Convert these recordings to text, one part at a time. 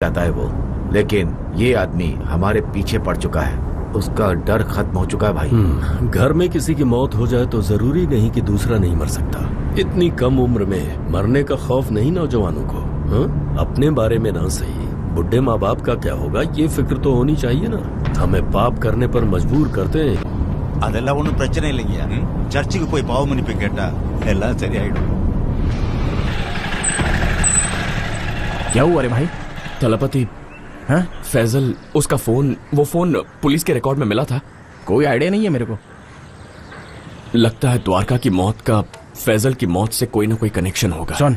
जाता है वो, लेकिन ये आदमी हमारे पीछे पड़ चुका है। उसका डर खत्म हो चुका है भाई। घर में किसी की मौत हो जाए तो जरूरी नहीं कि दूसरा नहीं मर सकता। इतनी कम उम्र में मरने का खौफ नहीं नौजवानों को। अपने बारे में ना सही, बुढ़े माँ बाप का क्या होगा ये फिक्र तो होनी चाहिए ना। हमें पाप करने पर मजबूर करते हैं। அதெல்லாம் ஒன்றும் பிரச்சனை இல்லைங்க। சர்ச்சுக்கு போய் பாவ மன்னிப்பு கேட்டா எல்லாம் சரியாயிடும்। क्या हुआ रे भाई? तलपति, हाँ? फैजल, उसका वो फोन पुलिस के रिकॉर्ड में मिला था। कोई आइडिया नहीं है मेरे को। लगता है द्वारका की मौत का फैजल की मौत से कोई ना कोई कनेक्शन होगा। सुन,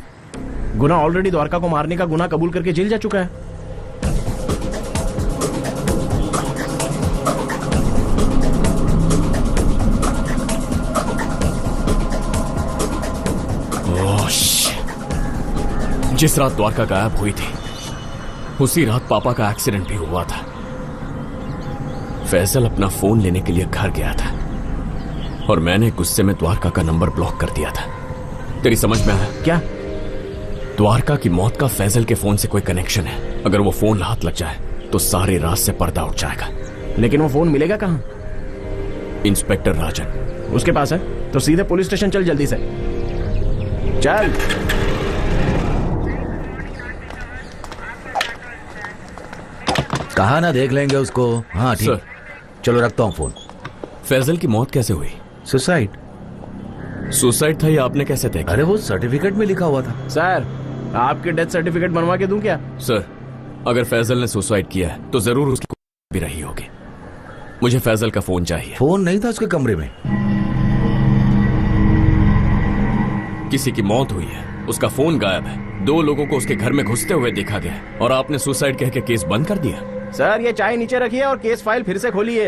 गुना ऑलरेडी द्वारका को मारने का गुनाह कबूल करके जेल जा चुका है। जिस रात द्वारका गायब हुई थी उसी रात पापा का एक्सीडेंट भी हुआ था। फैजल अपना फोन लेने के लिए घर गया था और मैंने गुस्से में द्वारका का नंबर ब्लॉक कर दिया था। तेरी समझ में आया? क्या? द्वारका की मौत का फैजल के फोन से कोई कनेक्शन है। अगर वो फोन हाथ लग जाए तो सारे राज से पर्दा उठ जाएगा। लेकिन वो फोन मिलेगा कहाँ? इंस्पेक्टर राजन उसके पास है तो सीधे पुलिस स्टेशन चल, जल्दी से चल। कहा ना देख लेंगे उसको। हाँ ठीक, चलो रखता हूँ फोन। फैजल की मौत कैसे हुई? सुसाइड। सुसाइड था या आपने कैसे देखा? अरे वो सर्टिफिकेट में लिखा हुआ था। सर, आपके डेथ सर्टिफिकेट बनवा के दूं क्या? सर, अगर फैजल ने सुसाइड किया है तो जरूर उसकी भी रही होगी। मुझे फैजल का फोन चाहिए। फोन नहीं था उसके कमरे में। किसी की मौत हुई है, उसका फोन गायब है, 2 लोगों को उसके घर में घुसते हुए देखा गया और आपने सुसाइड कह के केस बंद कर दिया। सर, ये चाय नीचे रखिए और केस फाइल फिर से खोलिए।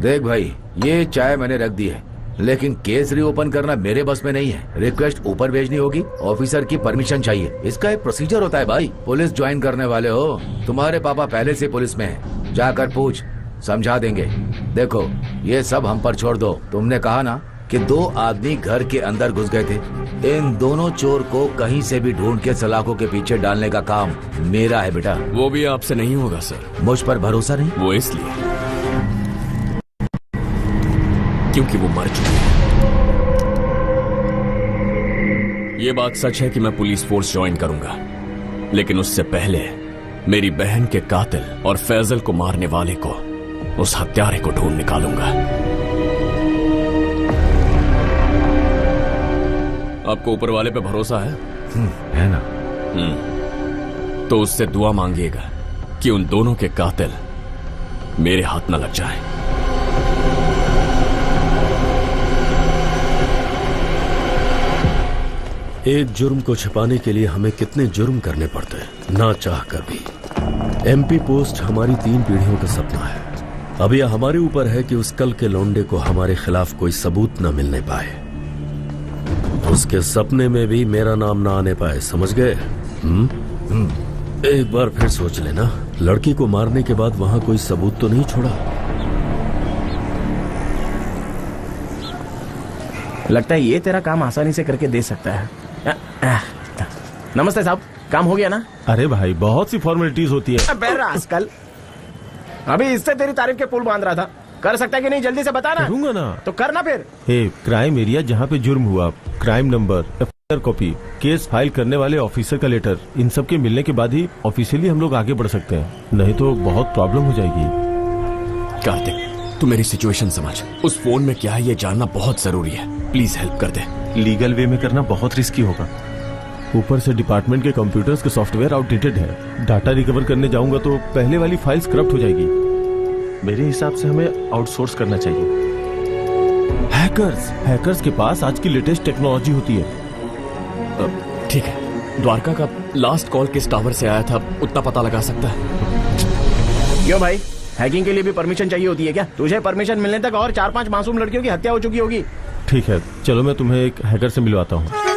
देख भाई, ये चाय मैंने रख दी है, लेकिन केस रीओपन करना मेरे बस में नहीं है। रिक्वेस्ट ऊपर भेजनी होगी, ऑफिसर की परमिशन चाहिए। इसका एक प्रोसीजर होता है भाई। पुलिस ज्वाइन करने वाले हो, तुम्हारे पापा पहले से पुलिस में है, जाकर पूछ, समझा देंगे। देखो, ये सब हम पर छोड़ दो। तुमने कहा ना कि 2 आदमी घर के अंदर घुस गए थे। इन दोनों चोर को कहीं से भी ढूंढ के सलाखों के पीछे डालने का काम मेरा है बेटा। वो भी आपसे नहीं होगा सर। मुझ पर भरोसा नहीं? वो इसलिए क्योंकि वो मर चुके हैं। ये बात सच है कि मैं पुलिस फोर्स ज्वाइन करूंगा, लेकिन उससे पहले मेरी बहन के कातिल और फैजल को मारने वाले को, उस हत्यारे को ढूंढ निकालूंगा। आपको ऊपर वाले पे भरोसा है? है ना? तो उससे दुआ मांगिएगा कि उन दोनों के कातिल मेरे हाथ न लग जाए। एक जुर्म को छिपाने के लिए हमें कितने जुर्म करने पड़ते हैं, ना चाह कर भी। एमपी पोस्ट हमारी 3 पीढ़ियों का सपना है। अब यह हमारे ऊपर है कि उस कल के लौंडे को हमारे खिलाफ कोई सबूत न मिलने पाए, उसके सपने में भी मेरा नाम ना आने पाए। समझ गए? एक बार फिर सोच लेना, लड़की को मारने के बाद वहां कोई सबूत तो नहीं छोड़ा। लगता है ये तेरा काम आसानी से करके दे सकता है। नमस्ते साहब, काम हो गया ना? अरे भाई, बहुत सी फॉर्मेलिटीज होती है। आजकल अभी इससे तेरी तारीफ के पुल बांध रहा था। कर सकता है कि नहीं, जल्दी से बता ना। करूंगा ना। तो करना फिर। क्राइम एरिया जहाँ पे जुर्म हुआ, crime number, FIR copy, case file करने वाले ऑफिसर का लेटर, इन सब के मिलने के बाद ही ऑफिशियली हम लोग आगे बढ़ सकते हैं, नहीं तो बहुत प्रॉब्लम हो जाएगी। कार्तिक, तू मेरी सिचुएशन समझ। उस फोन में क्या है ये जानना बहुत जरूरी है। प्लीज हेल्प कर दे। लीगल वे में करना बहुत रिस्की होगा। ऊपर से डिपार्टमेंट के कंप्यूटर्स के सॉफ्टवेयर आउटडेटेड है। डाटा रिकवर करने जाऊंगा तो पहले वाली फाइल्स करप्ट हो जाएगी। मेरे हिसाब से हमें आउटसोर्स करना चाहिए। हैकर्स के पास आज की लेटेस्ट टेक्नोलॉजी होती है। ठीक है, द्वारका का लास्ट कॉल किस टावर से आया था उतना पता लगा सकता है? क्यों भाई, हैकिंग के लिए भी परमिशन चाहिए होती है क्या? तुझे परमिशन मिलने तक और 4-5 मासूम लड़कियों की हत्या हो चुकी होगी। ठीक है, चलो मैं तुम्हें एक हैकर से मिलवाता हूँ।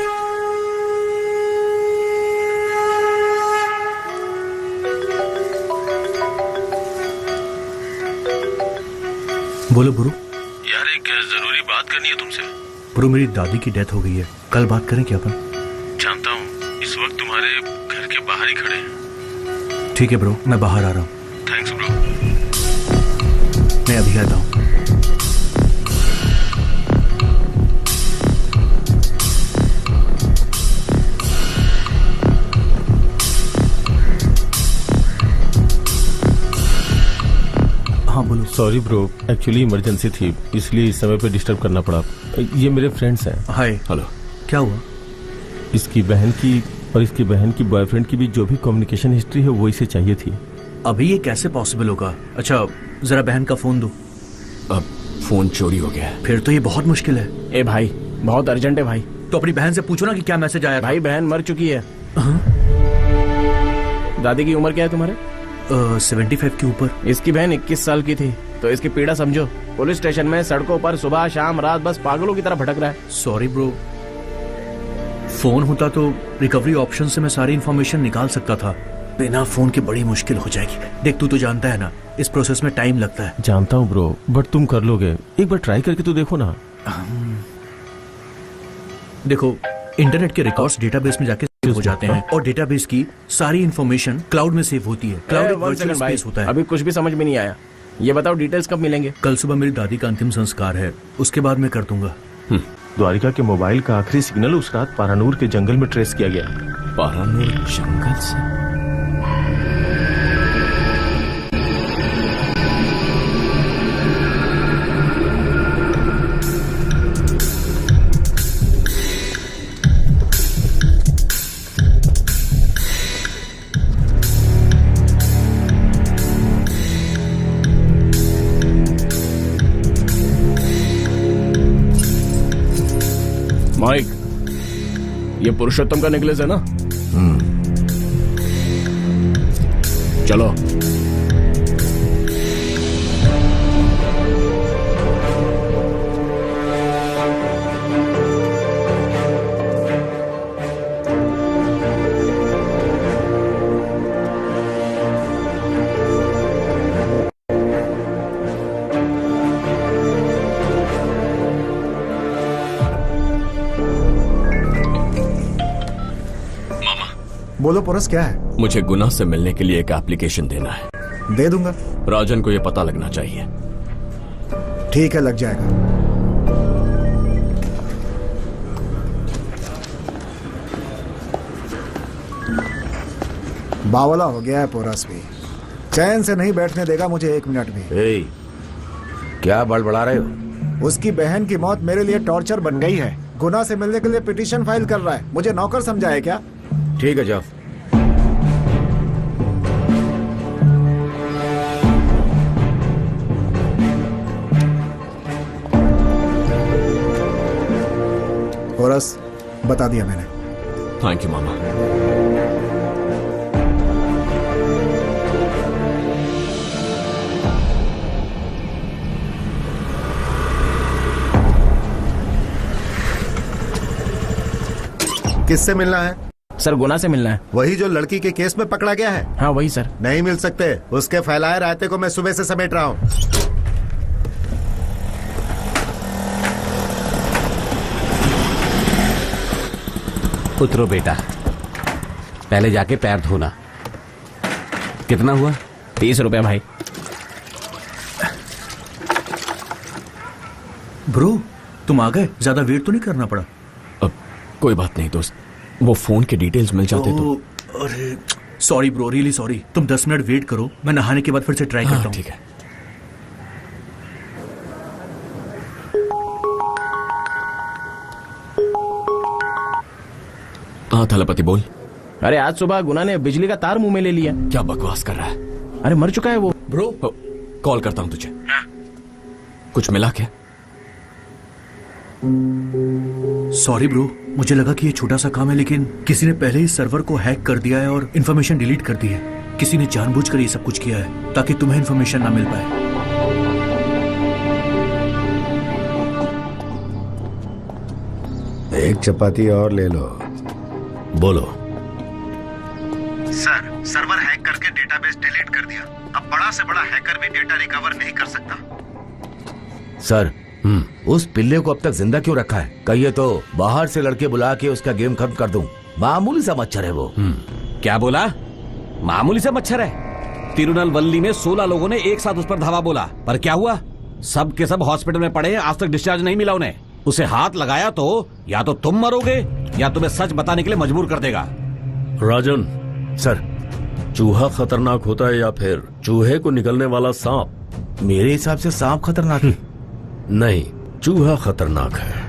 बोलो गुरु। यार, एक जरूरी बात करनी है तुमसे। गुरु, मेरी दादी की डेथ हो गई है, कल बात करें क्या अपन? जानता हूँ, इस वक्त तुम्हारे घर के बाहर ही खड़े हैं। ठीक है ब्रो, मैं बाहर आ रहा हूँ। Thanks bro. मैं अभी आता हूँ। हाँ बोलो। सॉरी ब्रो, एक्चुअली इमरजेंसी थी, इसलिए इस समय पे डिस्टर्ब करना पड़ा। ये मेरे फ्रेंड्स हैं। हाय। हेलो। क्या हुआ? इसकी बहन की और इसकी बहन की बॉयफ्रेंड की भी जो भी कम्युनिकेशन हिस्ट्री है वो इसे चाहिए थी। अभी ये कैसे पॉसिबल होगा? अच्छा जरा बहन का फोन दो। अब फोन चोरी हो गया है। फिर तो ये बहुत मुश्किल है। ए भाई बहुत अर्जेंट है भाई। तो अपनी बहन से पूछो ना कि क्या मैसेज आया था। भाई बहन मर चुकी है। दादी की उम्र क्या है तुम्हारे? 75 के ऊपर। इसकी बहन 21 साल की थी, तो इसकी पीड़ा समझो। पुलिस स्टेशन में सड़कों पर सुबह शाम रात बस पागलों की तरह भटक रहा है। सॉरी ब्रो, फोन होता तो रिकवरी ऑप्शन से मैं सारी इंफॉर्मेशन निकाल सकता था। बिना फोन के बड़ी मुश्किल हो जाएगी। देख तू तो जानता है ना, इस प्रोसेस में टाइम लगता है। जानता हूँ ब्रो, बट तुम कर लोगे। एक बार ट्राई करके तो देखो ना। देखो, इंटरनेट के रिकॉर्ड्स डेटाबेस में जाके सेव हो जाते हैं और डेटाबेस की सारी इंफॉर्मेशन क्लाउड में सेव होती है। क्लाउड एक वर्चुअल स्पेस होता है। अभी कुछ भी समझ में नहीं आया। ये बताओ डिटेल्स कब मिलेंगे? कल सुबह मेरी दादी का अंतिम संस्कार है, उसके बाद मैं कर दूंगा। द्वारिका के मोबाइल का आखिरी सिग्नल उस रात पारानूर के जंगल में ट्रेस किया गया। पारानूर जंगल से? माइक, ये पुरुषोत्तम का नेकलेस है ना? चलो। बोलो पोरस, क्या है? मुझे गुना से मिलने के लिए एक एप्लीकेशन देना है। दे दूंगा। राजन को यह पता लगना चाहिए। ठीक है, लग जाएगा। बावला हो गया है पोरस भी, चैन से नहीं बैठने देगा मुझे एक मिनट भी। क्या बड़बड़ा रहे हो? उसकी बहन की मौत मेरे लिए टॉर्चर बन गई है। गुना से मिलने के लिए पिटीशन फाइल कर रहा है। मुझे नौकर समझा है क्या? ठीक है जाओ। पोरस, बता दिया मैंने। थैंक यू मामा। किससे मिलना है? सर गुना से मिलना है। वही जो लड़की के केस में पकड़ा गया है? हाँ वही सर। नहीं मिल सकते। उसके फैलाए रायते को मैं सुबह से समेट रहा हूँ। उतरो बेटा, पहले जाके पैर धोना। कितना हुआ? 30 रुपया भाई। ब्रो तुम आ गए, ज्यादा वेट तो नहीं करना पड़ा? अब कोई बात नहीं दोस्त, वो फोन के डिटेल्स मिल जाते तो। अरे सॉरी ब्रो, रियली सॉरी। तुम 10 मिनट वेट करो, मैं नहाने के बाद फिर से ट्राई करता हूँ। ठीक है। हाँ थलपति बोल। अरे आज सुबह गुना ने बिजली का तार मुंह में ले लिया। क्या बकवास कर रहा है? अरे मर चुका है वो। ब्रो कॉल करता हूँ तुझे। कुछ मिला क्या? सॉरी ब्रो, मुझे लगा कि ये छोटा सा काम है, लेकिन किसी ने पहले ही सर्वर को हैक कर दिया है और इन्फॉर्मेशन डिलीट कर दी है। किसी ने जानबूझकर ये सब कुछ किया है ताकि तुम्हें इन्फॉर्मेशन ना मिल पाए। एक चपाती और ले लो। बोलो। सर, सर्वर हैक करके डेटाबेस डिलीट कर दिया। अब बड़ा से बड़ा हैकर भी डेटा रिकवर नहीं कर सकता। सर, उस पिल्ले को अब तक जिंदा क्यों रखा है? कहिए तो बाहर से लड़के बुला के उसका गेम खत्म कर दूं। मामूली सा मच्छर है वो। क्या बोला? मामूली सा मच्छर है। तिरुनलवल्ली में 16 लोगों ने एक साथ उस पर धावा बोला, पर क्या हुआ? सब के सब हॉस्पिटल में पड़े हैं, आज तक डिस्चार्ज नहीं मिला उन्हें। उसे हाथ लगाया तो या तो तुम मरोगे या तुम्हें सच बताने के लिए मजबूर कर देगा। राजन। सर। चूहा खतरनाक होता है या फिर चूहे को निकलने वाला सांप? मेरे हिसाब से सांप खतरनाक है। नहीं, चूहा खतरनाक है।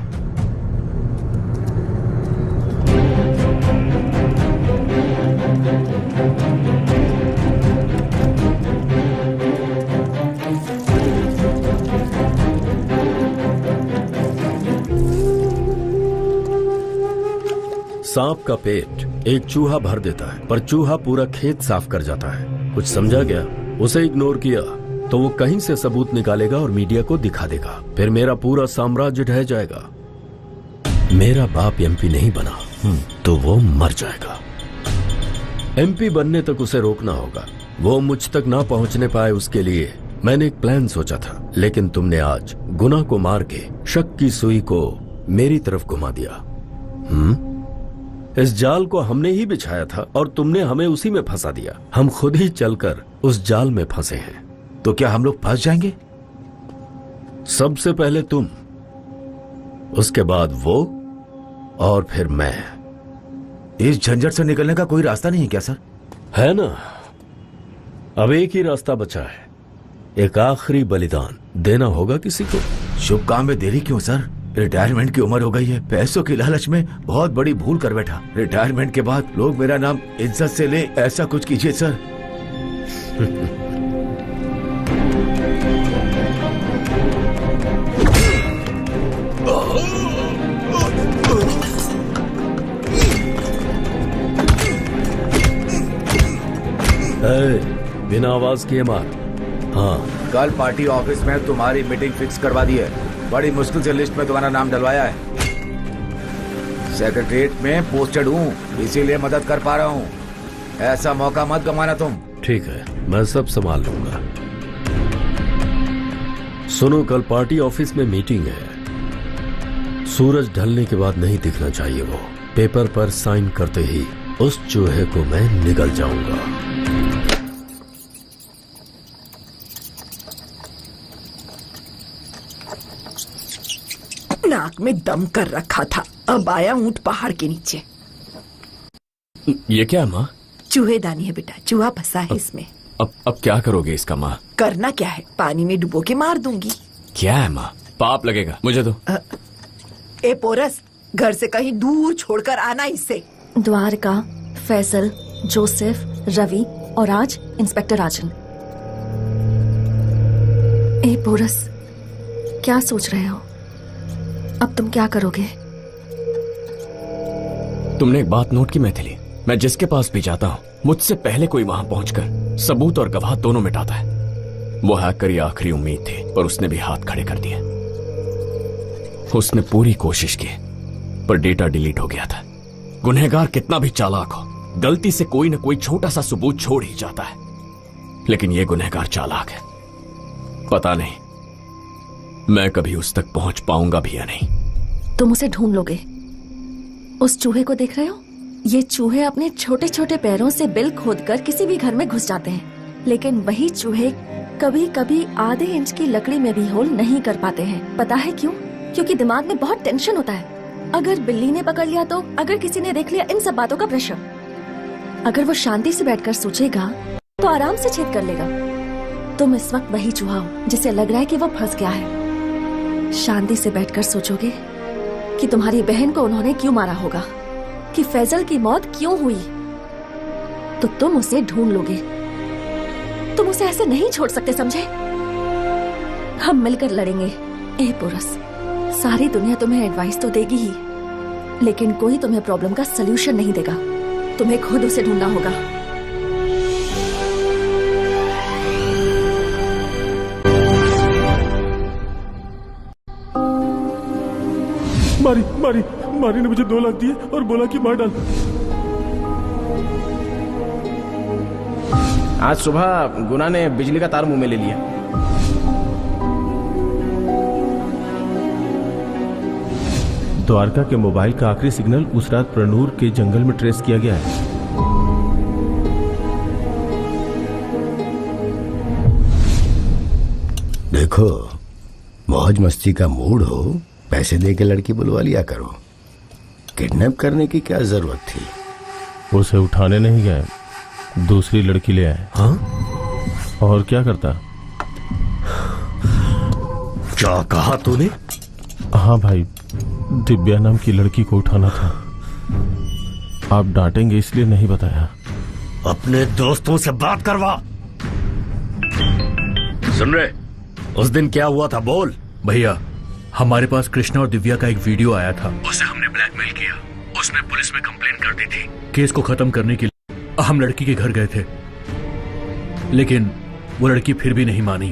सांप का पेट एक चूहा भर देता है, पर चूहा पूरा खेत साफ कर जाता है। कुछ समझा गया? उसे इग्नोर किया तो वो कहीं से सबूत निकालेगा और मीडिया को दिखा देगा, फिर मेरा पूरा साम्राज्य ढह जाएगा। मेरा बाप एमपी नहीं बना तो वो मर जाएगा। एमपी बनने तक उसे रोकना होगा, वो मुझ तक ना पहुंचने पाए उसके लिए मैंने एक प्लान सोचा था, लेकिन तुमने आज गुना को मार के शक की सुई को मेरी तरफ घुमा दिया। इस जाल को हमने ही बिछाया था और तुमने हमें उसी में फंसा दिया। हम खुद ही चलकर उस जाल में फंसे हैं। तो क्या हम लोग फंस जाएंगे? सबसे पहले तुम, उसके बाद वो, और फिर मैं। इस झंझट से निकलने का कोई रास्ता नहीं है क्या सर? है ना, अब एक ही रास्ता बचा है, एक आखिरी बलिदान देना होगा किसी को। शुभ काम में देरी क्यों सर? रिटायरमेंट की उम्र हो गई है, पैसों की लालच में बहुत बड़ी भूल कर बैठा। रिटायरमेंट के बाद लोग मेरा नाम इज्जत से ले, ऐसा कुछ कीजिए सर। बिना आवाज किए मत। हाँ, कल पार्टी ऑफिस में तुम्हारी मीटिंग फिक्स करवा दी है। बड़ी मुश्किल से लिस्ट में तुम्हारा नाम डलवाया है। सेक्रेटरीट में पोस्टेड हूँ, इसीलिए मदद कर पा रहा हूँ। ऐसा मौका मत गंवाना तुम। ठीक है, मैं सब संभाल लूंगा। सुनो, कल पार्टी ऑफिस में मीटिंग है। सूरज ढलने के बाद नहीं दिखना चाहिए वो। पेपर पर साइन करते ही उस चूहे को मैं निगल जाऊंगा। नाक में दम कर रखा था, अब आया ऊंट पहाड़ के नीचे। ये क्या है माँ? चूहेदानी है बेटा, चूहा फंसा है इसमें। अब क्या करोगे इसका माँ? करना क्या है, पानी में डुबो के मार दूंगी। क्या है माँ? पाप लगेगा मुझे तो। ए पोरस, घर से कहीं दूर छोड़कर आना इससे। द्वारका, फैसल, जोसेफ, रवि और आज इंस्पेक्टर राजन। ए पोरस, क्या सोच रहे हो? अब तुम क्या करोगे? तुमने एक बात नोट की मैथिली, मैं जिसके पास भी जाता हूँ मुझसे पहले कोई वहां पहुंचकर सबूत और गवाह दोनों मिटाता है। वो हैकर की आखिरी उम्मीद थी, पर उसने भी हाथ खड़े कर दिए। उसने पूरी कोशिश की, पर डेटा डिलीट हो गया था। गुनहगार कितना भी चालाक हो, गलती से कोई न कोई छोटा सा सबूत छोड़ ही जाता है, लेकिन ये गुनहगार चालाक है। पता नहीं मैं कभी उस तक पहुंच पाऊंगा भी या नहीं। तुम उसे ढूंढ लोगे। उस चूहे को देख रहे हो? ये चूहे अपने छोटे छोटे पैरों से बिल खोदकर किसी भी घर में घुस जाते हैं, लेकिन वही चूहे कभी कभी आधे इंच की लकड़ी में भी होल नहीं कर पाते हैं। पता है क्यों? क्योंकि दिमाग में बहुत टेंशन होता है। अगर बिल्ली ने पकड़ लिया तो, अगर किसी ने देख लिया, इन सब बातों का प्रेशर। अगर वो शांति से बैठकर सोचेगा तो आराम से छेद कर लेगा। तुम इस वक्त वही चूहा हो जिसे लग रहा है कि वो फंस गया है। शांति से बैठकर सोचोगे कि तुम्हारी बहन को उन्होंने क्यों मारा होगा, कि फैजल की मौत क्यों हुई, तो तुम उसे ढूंढ लोगे। तुम उसे ऐसे नहीं छोड़ सकते, समझे? हम मिलकर लड़ेंगे। ए पुरस, सारी दुनिया तुम्हें एडवाइस तो देगी ही, लेकिन कोई तुम्हें प्रॉब्लम का सलूशन नहीं देगा। तुम्हें खुद उसे ढूंढना होगा। मारी ने मुझे 2 लाख दिए और बोला कि मार डाल। आज सुबह गुना ने बिजली का तार मुंह में ले लिया। द्वारका के मोबाइल का आखिरी सिग्नल उस रात प्रनूर के जंगल में ट्रेस किया गया है। देखो, मौज मस्ती का मूड हो, पैसे दे के लड़की बुलवा लिया करो। किडनैप करने की क्या जरूरत थी? उसे उठाने नहीं गए, दूसरी लड़की ले आए। हाँ? और क्या करता? क्या कहा तूने? हाँ भाई, दिव्या नाम की लड़की को उठाना था। आप डांटेंगे इसलिए नहीं बताया। अपने दोस्तों से बात करवा। सुन रहे, उस दिन क्या हुआ था बोल। भैया, हमारे पास कृष्णा और दिव्या का एक वीडियो आया था। उसे हमने ब्लैकमेल किया। उसने पुलिस में कंप्लेन कर दी थी। केस को खत्म करने के लिए हम लड़की के घर गए थे, लेकिन वो लड़की फिर भी नहीं मानी।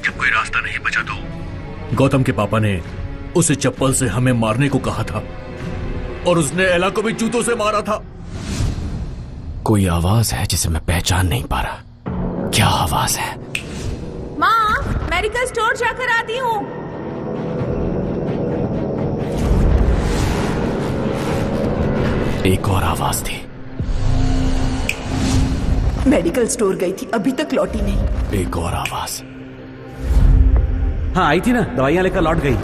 जब कोई रास्ता नहीं बचा तो गौतम के पापा ने उसे चप्पल से हमें मारने को कहा था, और उसने एला को भी जूतों से मारा था। कोई आवाज है जिसे मैं पहचान नहीं पा रहा। क्या आवाज है? माँ, मेडिकल स्टोर जाकर आती हूँ। एक और आवाज थी। मेडिकल स्टोर गई थी, अभी तक लौटी नहीं। एक और आवाज। हाँ, आई थी ना, दवाइयां लेकर लौट गई।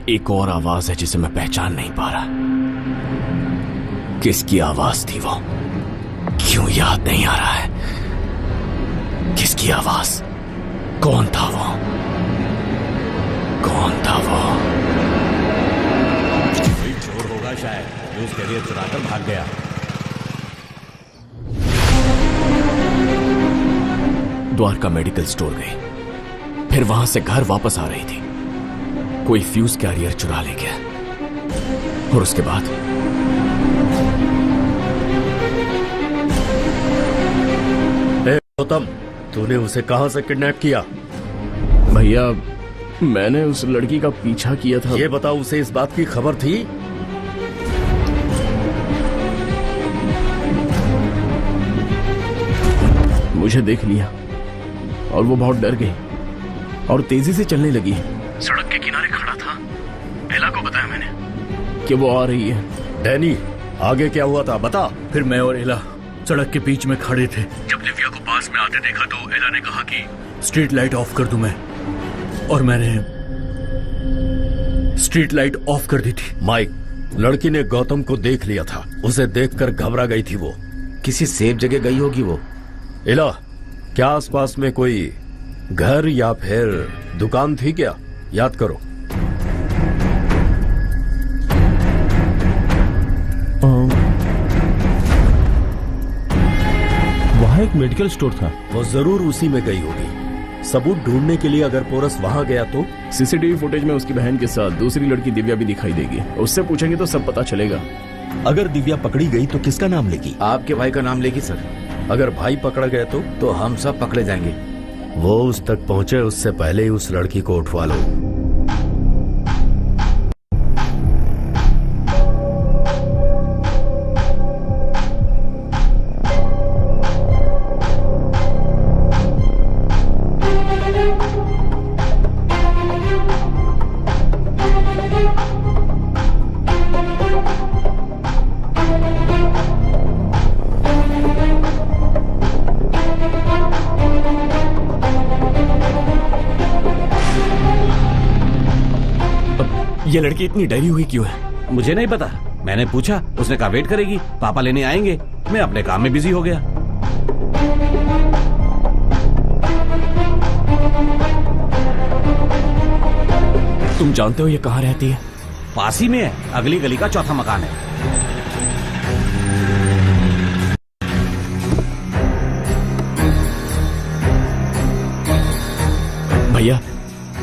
एक और आवाज है जिसे मैं पहचान नहीं पा रहा। किसकी आवाज थी वो? क्यों याद नहीं आ रहा है? किसकी आवाज? कौन था वो? कौन था वो? कोई चोर होगा शायद, जो उस कैरियर चुराकर भाग गया। द्वारका मेडिकल स्टोर गई, फिर वहां से घर वापस आ रही थी। कोई फ्यूज कैरियर चुरा ले गया, और उसके बाद गौतम, तूने उसे कहां से किडनैप किया? भैया, मैंने उस लड़की का पीछा किया था। ये बताओ, उसे इस बात की खबर थी? मुझे देख लिया और वो बहुत डर गई और तेजी से चलने लगी। सड़क के किनारे खड़ा था। एला को बताया मैंने कि वो आ रही है। डैनी, आगे क्या हुआ था बता। फिर मैं और एला सड़क के बीच में खड़े थे। जब दिव्या को पास में आते देखा तो एला ने कहा कि स्ट्रीट लाइट ऑफ कर दूं मैं, और मैंने स्ट्रीट लाइट ऑफ कर दी थी। माइक, लड़की ने गौतम को देख लिया था। उसे देखकर घबरा गई थी वो। किसी सेफ जगह गई होगी वो। इला, क्या आसपास में कोई घर या फिर दुकान थी क्या? याद करो। वहां एक मेडिकल स्टोर था। वो जरूर उसी में गई होगी। सबूत ढूंढने के लिए अगर पोरस वहां गया तो सीसीटीवी फुटेज में उसकी बहन के साथ दूसरी लड़की दिव्या भी दिखाई देगी। उससे पूछेंगे तो सब पता चलेगा। अगर दिव्या पकड़ी गई तो किसका नाम लेगी? आपके भाई का नाम लेगी सर। अगर भाई पकड़ गए तो हम सब पकड़े जाएंगे। वो उस तक पहुंचे उससे पहले ही उस लड़की को उठवा लो। ये लड़की इतनी डरी हुई क्यों है? मुझे नहीं पता। मैंने पूछा, उसने कहा वेट करेगी, पापा लेने आएंगे। मैं अपने काम में बिजी हो गया। तुम जानते हो ये कहाँ रहती है? पास ही में है, अगली गली का चौथा मकान है। भैया,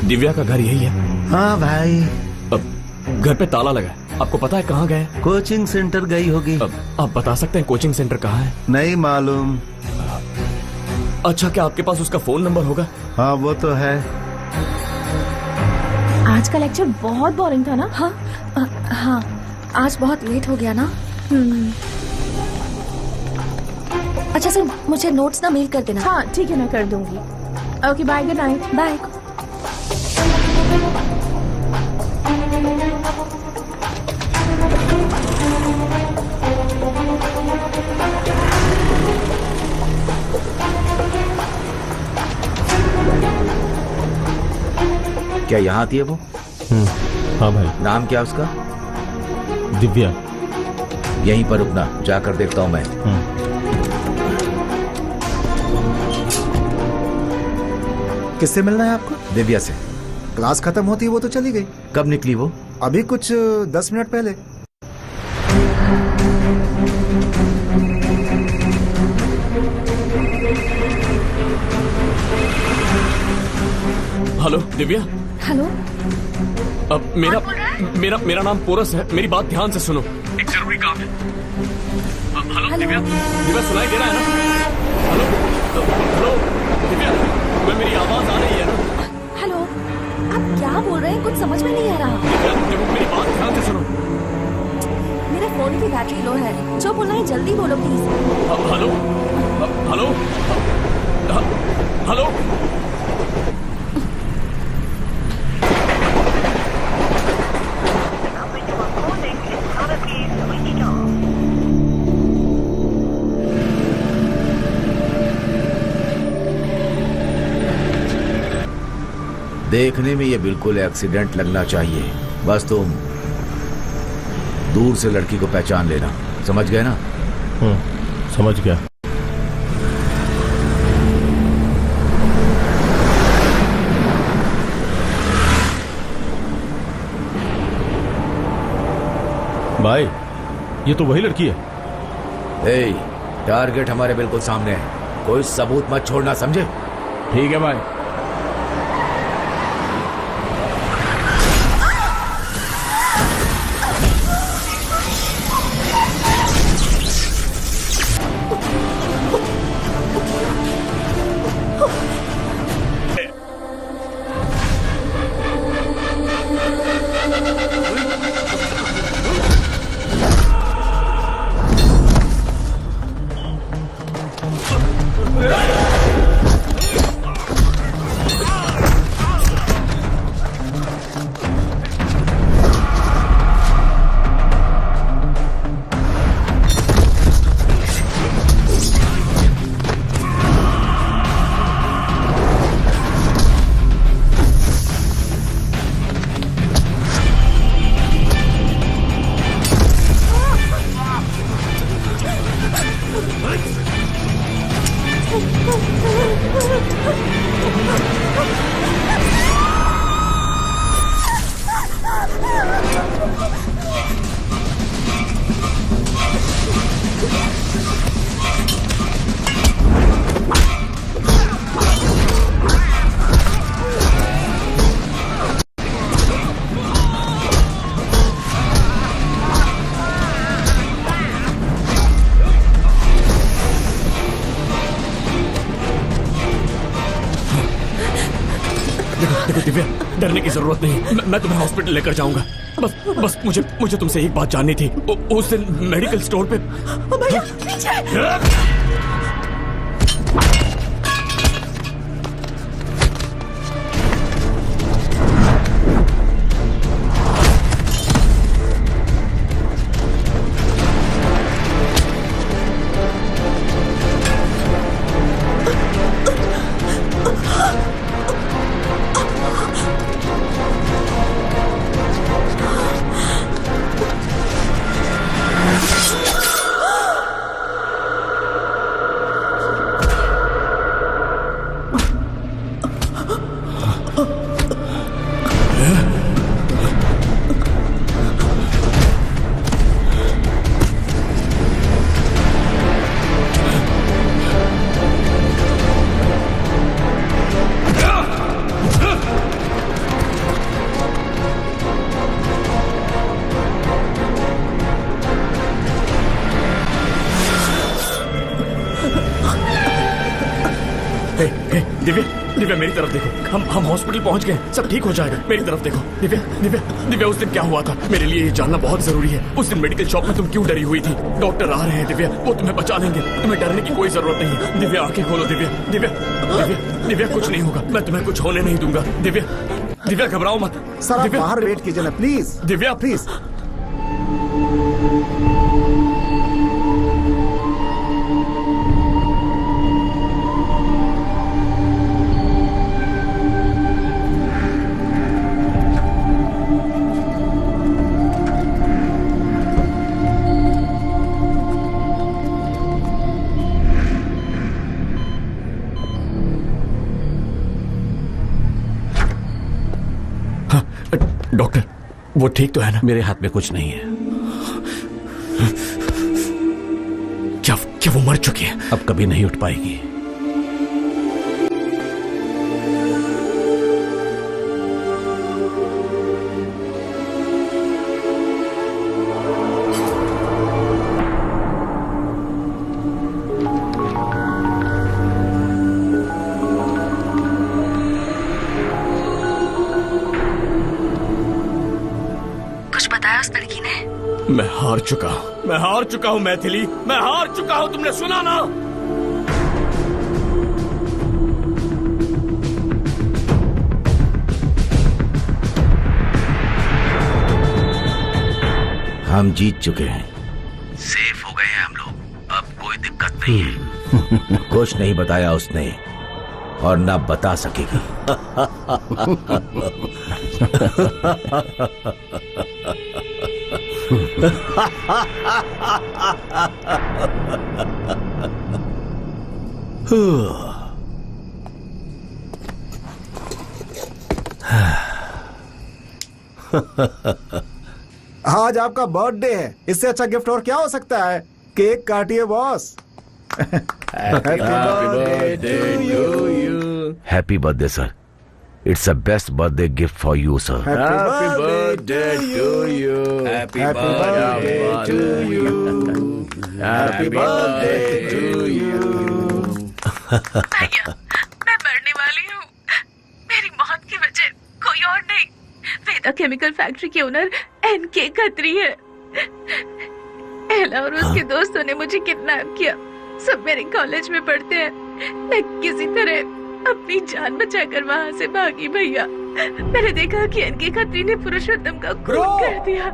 दिव्या का घर यही है? हाँ भाई। अब घर पे ताला लगा है। आपको पता है कहाँ गए? कोचिंग सेंटर गई होगी। आप बता सकते हैं कोचिंग सेंटर कहाँ है? नहीं मालूम। अच्छा, क्या आपके पास उसका फोन नंबर होगा? हाँ, वो तो है। आज का लेक्चर बहुत बोरिंग था ना? हाँ, आज बहुत लेट हो गया ना। अच्छा सर, मुझे नोट्स ना मेल कर देना। हाँ ठीक है, मैं कर दूंगी। Okay, bye, good night. Bye. क्या यहाँ आती है वो? हाँ भाई। नाम क्या उसका? दिव्या। यहीं पर रुकना, जाकर देखता हूँ मैं। किससे मिलना है आपको? दिव्या से। क्लास खत्म होती है वो तो चली गई। कब निकली वो? अभी कुछ 10 मिनट पहले। हेलो दिव्या। हेलो। अब मेरा नाम पोरस है। मेरी बात ध्यान से सुनो, एक जरूरी काम है। हेलो दिव्या। दिव्या सुनाई दे रहा है ना? हेलो दिव्या, मेरी आवाज आ रही है ना? हेलो, आप क्या बोल रहे हैं? कुछ समझ में नहीं आ रहा। दिव्या मेरी बात ध्यान से सुनो। मेरे फोन की बैटरी लो है, जो बोलना है जल्दी बोलो प्लीज। Hello hello hello. देखने में ये बिल्कुल एक्सीडेंट लगना चाहिए। बस तुम दूर से लड़की को पहचान लेना, समझ गए ना? समझ गया। भाई, ये तो वही लड़की है। टारगेट हमारे बिल्कुल सामने है, कोई सबूत मत छोड़ना, समझे? ठीक है भाई। देखो दिव्या, डरने की जरूरत नहीं। मैं तुम्हें हॉस्पिटल लेकर जाऊंगा। बस मुझे तुमसे एक बात जाननी थी। उस दिन मेडिकल स्टोर पे दिव्या मेरी तरफ देखो। हम हॉस्पिटल पहुंच गए, सब ठीक हो जाएगा। मेरी तरफ देखो दिव्या, उस दिन क्या हुआ था मेरे लिए ये जानना बहुत जरूरी है। उस दिन मेडिकल शॉप में तुम क्यों डरी हुई थी? डॉक्टर आ रहे हैं दिव्या, वो तुम्हें बचा लेंगे। तुम्हें डरने की कोई जरूरत नहीं है। दिव्या आंखें खोलो। दिव्या कुछ नहीं होगा, मैं तुम्हें कुछ होने नहीं दूंगा। दिव्या घबराओ मत। सर आप बाहर वेट कीजिए ना प्लीज। दिव्या प्लीज। डॉक्टर, वो ठीक तो है ना? मेरे हाथ में कुछ नहीं है। क्या वो मर चुकी है? अब कभी नहीं उठ पाएगी। कुछ बताया उस लड़की ने? मैं हार चुका हूं मैथिली, मैं हार चुका हूं। तुमने सुना ना? हम जीत चुके हैं, सेफ हो गए हैं हम लोग, अब कोई दिक्कत नहीं है। कुछ नहीं बताया उसने और ना बता सकेगी। आज आपका बर्थडे है, इससे अच्छा गिफ्ट और क्या हो सकता है? केक काटिए boss. Happy birthday sir, it's the best birthday gift for you sir. Happy birthday to you, happy birthday to you, happy birthday to you. भैया, मैं मरने वाली हूँ। मेरी मौत की वजह कोई और नहीं, वेदा केमिकल फैक्ट्री के ओनर एनके खत्री है। एला और उसके दोस्तों ने मुझे किडनैप किया। सब मेरे कॉलेज में पढ़ते हैं। मैं किसी तरह अपनी जान बचाकर वहाँ से भागी भैया। मैंने देखा कि एनके खत्री ने पुरुषोत्तम का खून कर दिया।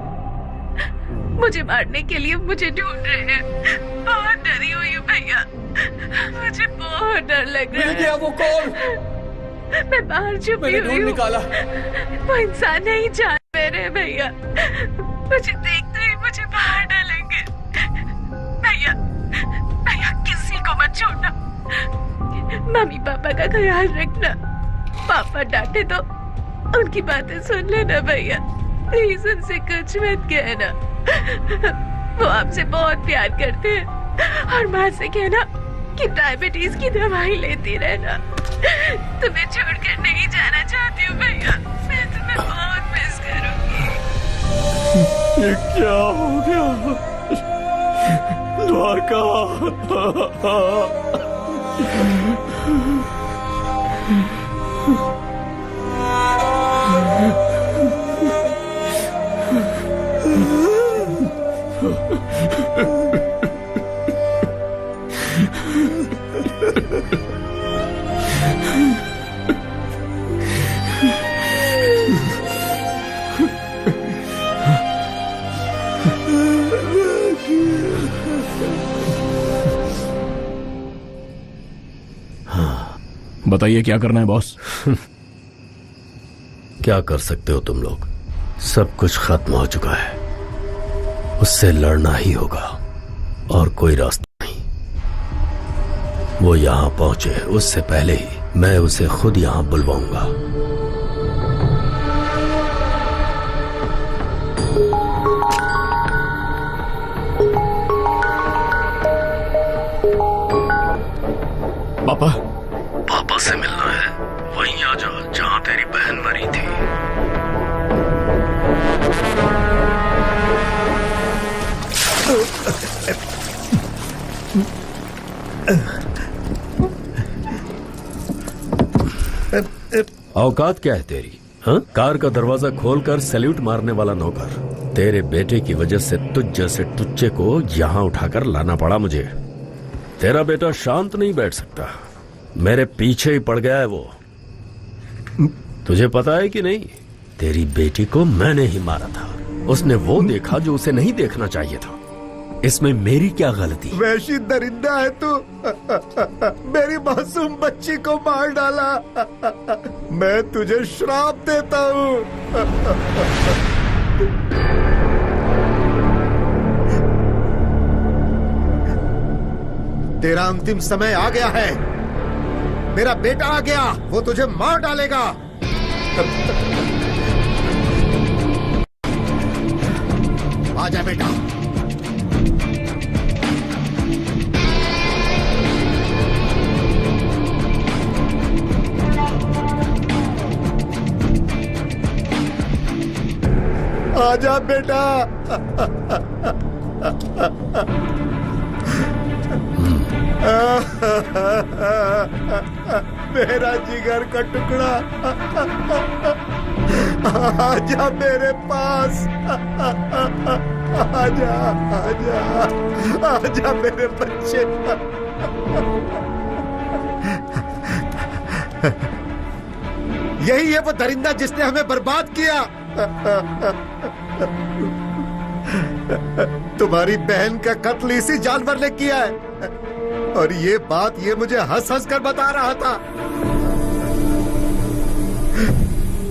मुझे मारने के लिए मुझे ढूंढ रहे हैं। बहुत डरी हुई हूँ भैया, मुझे बहुत डर लग रहा है। मिल गया वो कौन? मैं बाहर छुपी हुई हूँ। निकाला। वो इंसान नहीं जान मेरे भैया। मुझे देखते ही मुझे बाहर डालेंगे। भैया, भैया किसी को मत छोड़ना। मम्मी पापा का ख्याल रखना। पापा डांटे तो उनकी बातें सुन लेना भैया। प्लीज उनसे कुछ मत कहना। वो आपसे बहुत प्यार करते हैं। और माँ से कहना कि डायबिटीज की दवाई लेती रहना। तुम्हें छोड़कर नहीं जाना चाहती हूँ भैया। मैं तुम्हें बहुत मिस करूंगी। ये क्या हो गया द्वारका? बताइए क्या करना है बॉस? क्या कर सकते हो तुम लोग? सब कुछ खत्म हो चुका है। उससे लड़ना ही होगा और कोई रास्ता नहीं। वो यहां पहुंचे उससे पहले ही मैं उसे खुद यहां बुलवाऊंगा। पापा, पापा से मिलना है? वहीं आ जा जहां तेरी बहन मरी थी। औकात क्या है तेरी? हाँ? कार का दरवाजा खोलकर सैल्यूट मारने वाला नौकर। तेरे बेटे की वजह से तुझ जैसे टुच्चे को यहां उठाकर लाना पड़ा मुझे। तेरा बेटा शांत नहीं बैठ सकता। मेरे पीछे ही पड़ गया है वो। तुझे पता है कि नहीं, तेरी बेटी को मैंने ही मारा था। उसने वो देखा जो उसे नहीं देखना चाहिए था। इसमें मेरी क्या गलती? वैशी दरिंदा है तू। मेरी मासूम बच्ची को मार डाला। मैं तुझे श्राप देता हूँ। तेरा अंतिम समय आ गया है। मेरा बेटा आ गया, वो तुझे मार डालेगा। आजा बेटा। आजा बेटा। मेरा जिगर का टुकड़ा, आजा मेरे पास। आजा आजा आजा मेरे बच्चे। यही है वो दरिंदा जिसने हमें बर्बाद किया। तुम्हारी बहन का कत्ल इसी जानवर ने किया है, और ये बात ये मुझे हंस हंस कर बता रहा था।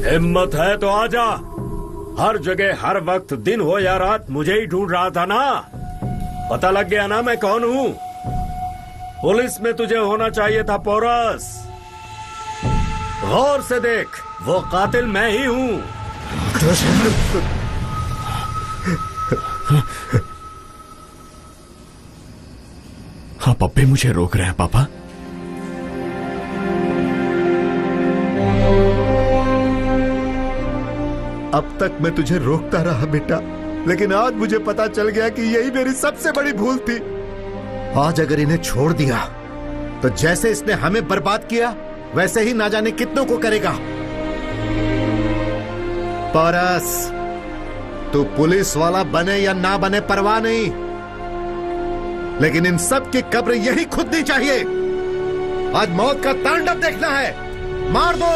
हिम्मत है तो आजा। हर जगह हर वक्त दिन हो या रात मुझे ही ढूंढ रहा था ना। पता लग गया ना मैं कौन हूँ। पुलिस में तुझे होना चाहिए था पोरस। गौर से देख, वो कातिल मैं ही हूँ। आप अब भी मुझे रोक रहे हैं पापा? अब तक मैं तुझे रोकता रहा बेटा, लेकिन आज मुझे पता चल गया कि यही मेरी सबसे बड़ी भूल थी। आज अगर इन्हें छोड़ दिया तो जैसे इसने हमें बर्बाद किया वैसे ही ना जाने कितनों को करेगा। पोरस, तू पुलिस वाला बने या ना बने परवाह नहीं, लेकिन इन सब की कब्र यही खुदनी चाहिए। आज मौत का तांडव देखना है। मार दो,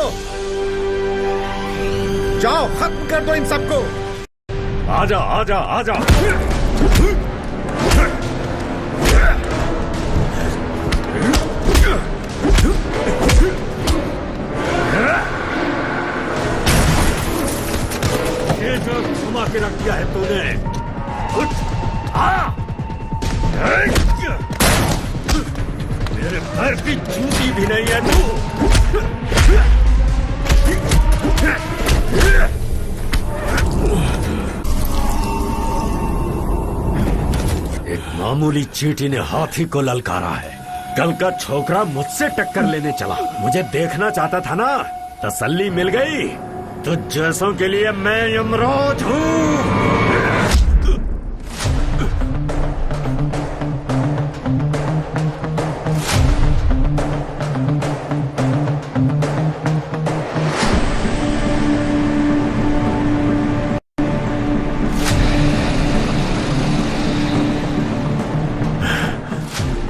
जाओ खत्म कर दो इन सबको। आजा आजा आजा। ये जो घुमा के रख दिया है तूने, उठ आ। मेरे पैर की जूती भी नहीं है तू। एक मामूली चींटी ने हाथी को ललकारा है। कल का छोकरा मुझसे टक्कर लेने चला। मुझे देखना चाहता था ना, तसल्ली मिल गई। तो जैसों के लिए मैं यमराज हूँ।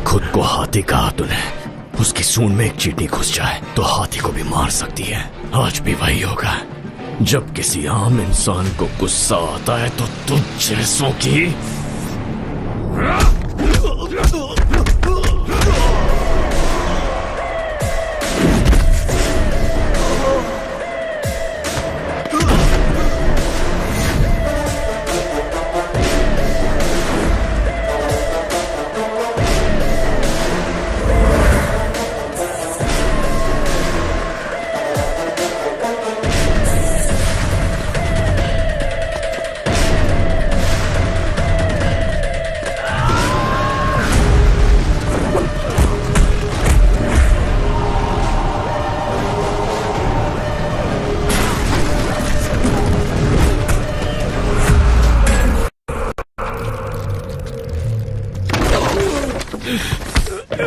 खुद को हाथी कहा तूने। उसकी सूंड में एक चींटी घुस जाए तो हाथी को भी मार सकती है। आज भी वही होगा। जब किसी आम इंसान को गुस्सा आता है तो तुझ जैसों की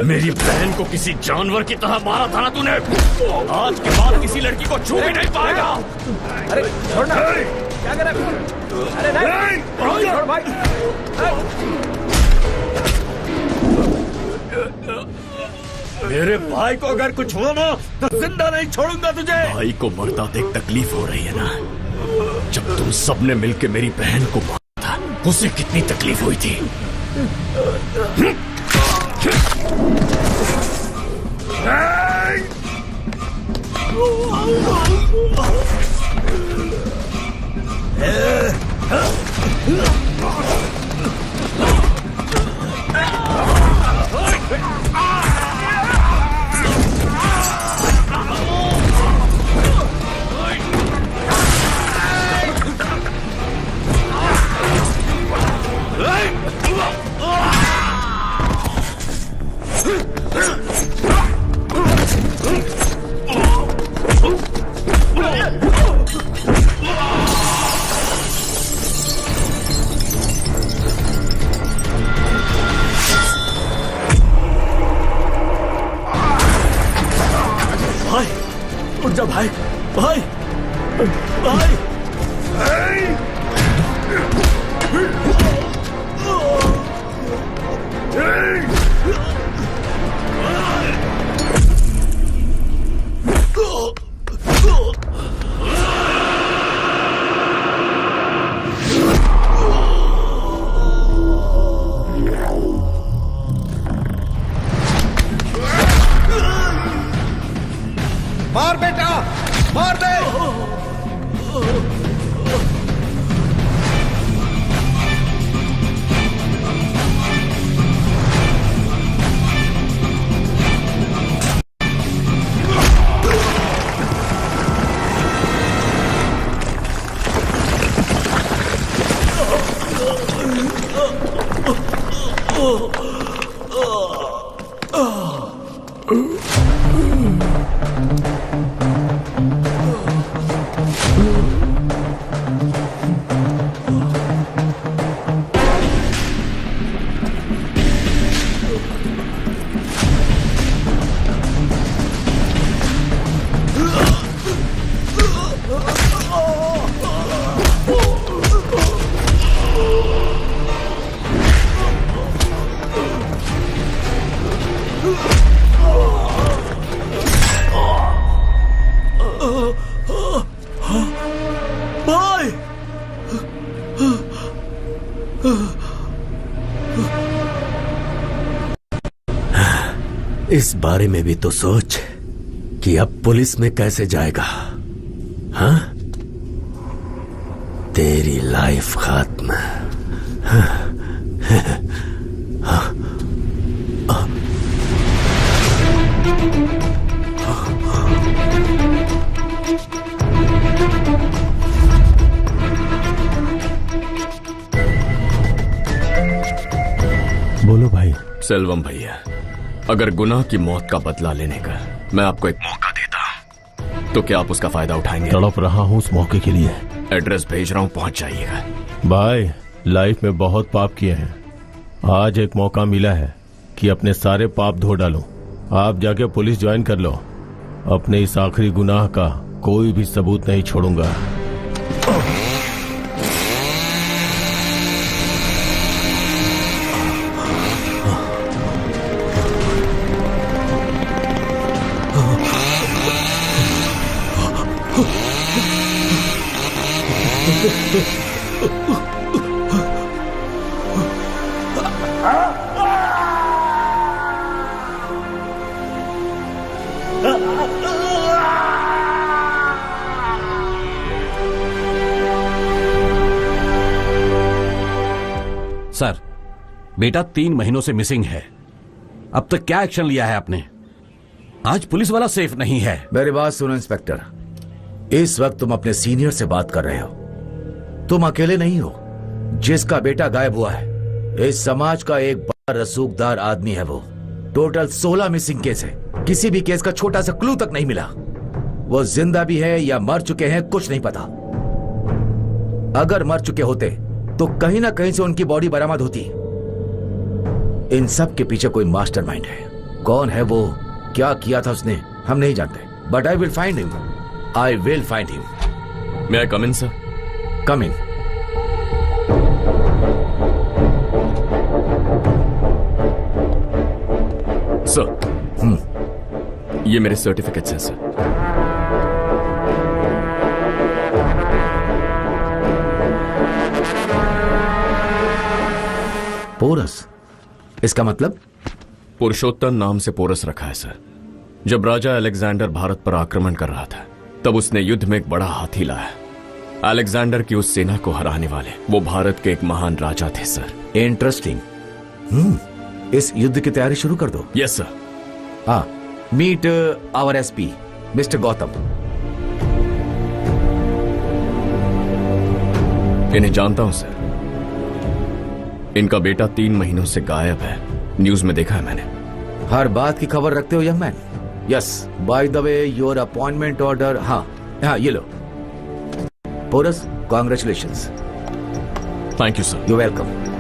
मेरी बहन को किसी जानवर की तरह मारा था ना तूने। आज के बाद किसी लड़की को छू भी नहीं पाएगा। अरे छोड़ना, क्या कर रहा है? अरे नहीं, छोड़ भाई। मेरे भाई को अगर कुछ हुआ ना तो जिंदा नहीं छोड़ूंगा तुझे। भाई को मरता देख तकलीफ हो रही है ना। जब तुम सबने मिलकर मेरी बहन को मारा था, उसे कितनी तकलीफ हुई थी। उठ जा भाई, भाई, भाई। मार बेटा, मार दे। इस बारे में भी तो सोच कि अब पुलिस में कैसे जाएगा। हाँ, तेरी लाइफ खत्म। बोलो भाई। सेल्वम भैया, अगर गुनाह की मौत का बदला लेने का मैं आपको एक मौका देता हूं, तो क्या आप उसका फायदा उठाएंगे? तड़प रहा हूं उस मौके के लिए। एड्रेस भेज रहा हूं, पहुंच जाइएगा। भाई, लाइफ में बहुत पाप किए हैं, आज एक मौका मिला है कि अपने सारे पाप धो डालो। आप जाके पुलिस ज्वाइन कर लो। अपने इस आखिरी गुनाह का कोई भी सबूत नहीं छोड़ूंगा। सर, बेटा 3 महीनों से मिसिंग है। अब तक क्या एक्शन लिया है आपने? आज पुलिस वाला सेफ नहीं है। मेरी बात सुनो इंस्पेक्टर, इस वक्त तुम अपने सीनियर से बात कर रहे हो। तुम अकेले नहीं हो जिसका बेटा गायब हुआ है। इस समाज का एक बड़ा रसूखदार आदमी है वो। टोटल 16 मिसिंग केस है, किसी भी केस का छोटा सा क्लू तक नहीं मिला। वो जिंदा भी है या मर चुके हैं कुछ नहीं पता। अगर मर चुके होते तो कहीं ना कहीं से उनकी बॉडी बरामद होती। इन सब के पीछे कोई मास्टरमाइंड है। कौन है वो, क्या किया था उसने, हम नहीं जानते, but I will find him. I will find him. May I come in sir? Come in. Sir, ये मेरे सर्टिफिकेट्स हैं सर। पोरस, इसका मतलब? पुरुषोत्तम नाम से पोरस रखा है सर। जब राजा अलेक्जेंडर भारत पर आक्रमण कर रहा था तब उसने युद्ध में एक बड़ा हाथी लाया। अलेक्जेंडर की उस सेना को हराने वाले वो भारत के एक महान राजा थे सर। इंटरेस्टिंग। इस युद्ध की तैयारी शुरू कर दो। Yes sir. हाँ, meet our SP mister Gautam. इन्हें जानता हूं सर। इनका बेटा 3 महीनों से गायब है, न्यूज में देखा है मैंने। हर बात की खबर रखते हो young man. Yes, by the way your appointment order. हाँ हाँ, ये लो। Porus, congratulations. Thank you sir. You welcome.